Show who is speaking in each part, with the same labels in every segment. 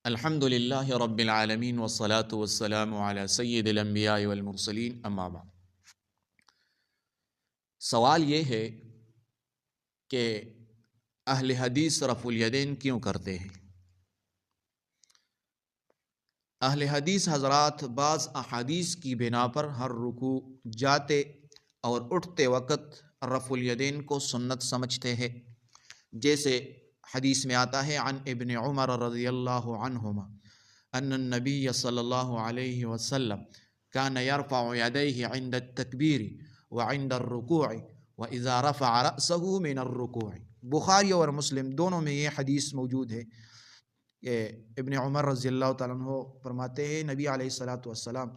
Speaker 1: الحمد للہ رب العالمین والصلاة والسلام علی سید الانبیاء والمرسلین اما بعد۔ سوال یہ ہے کہ اہل حدیث رفع الیدین کیوں کرتے ہیں؟ اہل حدیث حضرات بعض احادیث کی بنا پر ہر رکوع جاتے اور اٹھتے وقت رفع الیدین کو سنت سمجھتے ہیں، جیسے حدیث میں آتا ہے عن ابن عمر رضی اللہ عنہما ان النبی صلی اللہ علیہ وسلم کان یرفع یدیہ عند التکبیر وعند الرکوع واذا رفع رأسہ من الرکوع۔ بخاری اور مسلم دونوں میں یہ حدیث موجود ہے کہ ابن عمر رضی اللہ تعالیٰ عنہ فرماتے ہیں نبی علیہ الصلاۃ والسلام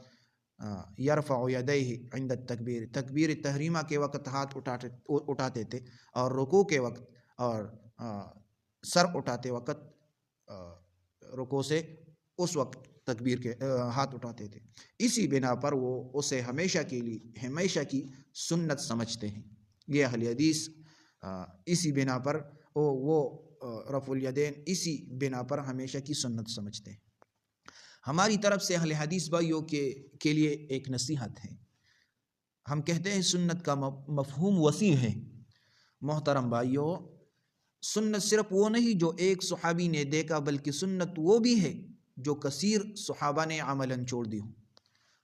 Speaker 1: یرفع یدیہ عند التکبیر، تکبیر تحریمہ کے وقت ہاتھ اٹھاتے تھے، اور رکوع کے وقت اور سر اٹھاتے وقت رکوع سے اس وقت تکبیر کے ہاتھ اٹھاتے تھے۔ اسی بنا پر وہ اسے ہمیشہ کے لیے ہمیشہ کی سنت سمجھتے ہیں۔ یہ اہل حدیث اسی بنا پر وہ رفع الیدین اسی بنا پر ہمیشہ کی سنت سمجھتے ہیں۔ ہماری طرف سے اہل حدیث بھائیوں کے لیے ایک نصیحت ہے۔ ہم کہتے ہیں سنت کا مفہوم وسیع ہے۔ محترم بھائیوں، سنت صرف وہ نہیں جو ایک صحابی نے دیکھا، بلکہ سنت وہ بھی ہے جو کثیر صحابہ نے عملاً چھوڑ دی ہوں۔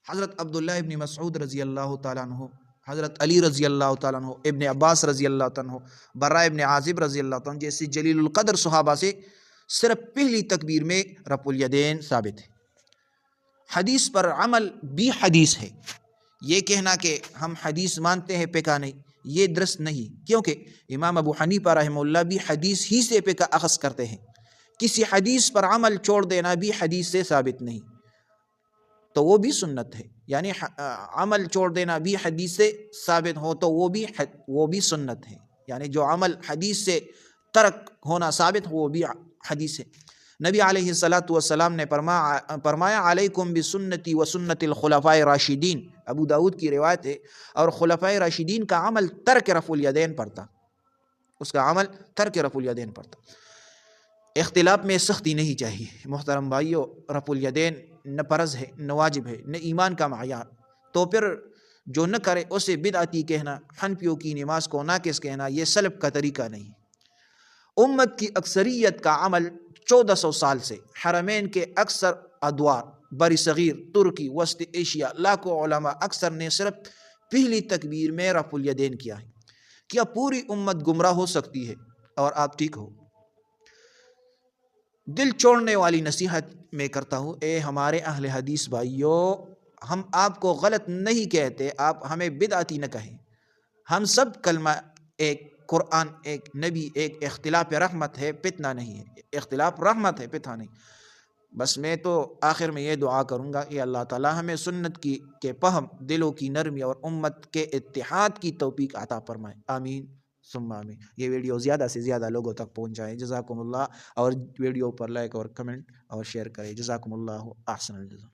Speaker 1: حضرت عبداللہ ابن مسعود رضی اللہ تعالیٰ عنہ، حضرت علی رضی اللہ تعالیٰ عنہ، ابن عباس رضی اللہ تعالیٰ عنہ، براء ابن عازب رضی اللہ تعالیٰ عنہ جیسے جلیل القدر صحابہ سے صرف پہلی تکبیر میں رفع الیدین ثابت ہے۔ حدیث پر عمل بھی حدیث ہے۔ یہ کہنا کہ ہم حدیث مانتے ہیں فقہ نہیں، یہ درست نہیں، کیونکہ امام ابو حنیفہ رحمہ اللہ بھی حدیث ہی سے فقہ اخذ کرتے ہیں۔ کسی حدیث پر عمل چھوڑ دینا بھی حدیث سے ثابت نہیں، تو وہ بھی سنت ہے۔ یعنی عمل چھوڑ دینا بھی حدیث سے ثابت ہو تو وہ بھی سنت ہے۔ یعنی جو عمل حدیث سے ترک ہونا ثابت ہو وہ بھی حدیث ہے۔ نبی علیہ الصلاۃ والسلام نے فرمایا علیکم بسنتی و سنت الخلفاء راشدین، ابو داود کی روایت ہے، اور خلفاء راشدین کا عمل ترک رفع الیدین پڑتا، اس کا عمل ترک رفع الیدین پڑتا۔ اختلاف میں سختی نہیں چاہیے محترم بھائیو۔ رفع الیدین نہ فرض ہے، نہ واجب ہے، نہ ایمان کا معیار، تو پھر جو نہ کرے اسے بدعتی کہنا، حنفیوں کی نماز کو ناقص کہنا، یہ سلف کا طریقہ نہیں۔ امت کی اکثریت کا عمل 1400 سال سے حرمین کے اکثر ادوار، بری صغیر، ترکی، وسط ایشیا، لاکھوں علماء اکثر نے صرف پہلی تکبیر میں رفع الیدین کیا ہے۔ کیا پوری امت گمراہ ہو سکتی ہے اور آپ ٹھیک ہو؟ دل چھوڑنے والی نصیحت میں کرتا ہوں، اے ہمارے اہل حدیث بھائیوں، ہم آپ کو غلط نہیں کہتے، آپ ہمیں بدعتی نہ کہیں۔ ہم سب کلمہ ایک، قرآن ایک، نبی ایک، اختلاف رحمت ہے، فتنہ نہیں ہے۔ اختلاف رحمت ہے، فتنہ نہیں۔ بس میں تو آخر میں یہ دعا کروں گا کہ اللہ تعالی ہمیں سنت کے فہم، دلوں کی نرمی اور امت کے اتحاد کی توفیق عطا فرمائے، آمین ثم آمین۔ یہ ویڈیو زیادہ سے زیادہ لوگوں تک پہنچائیں، جزاکم اللہ، اور ویڈیو پر لائک اور کمنٹ اور شیئر کریں، جزاکم اللہ احسن الجزا۔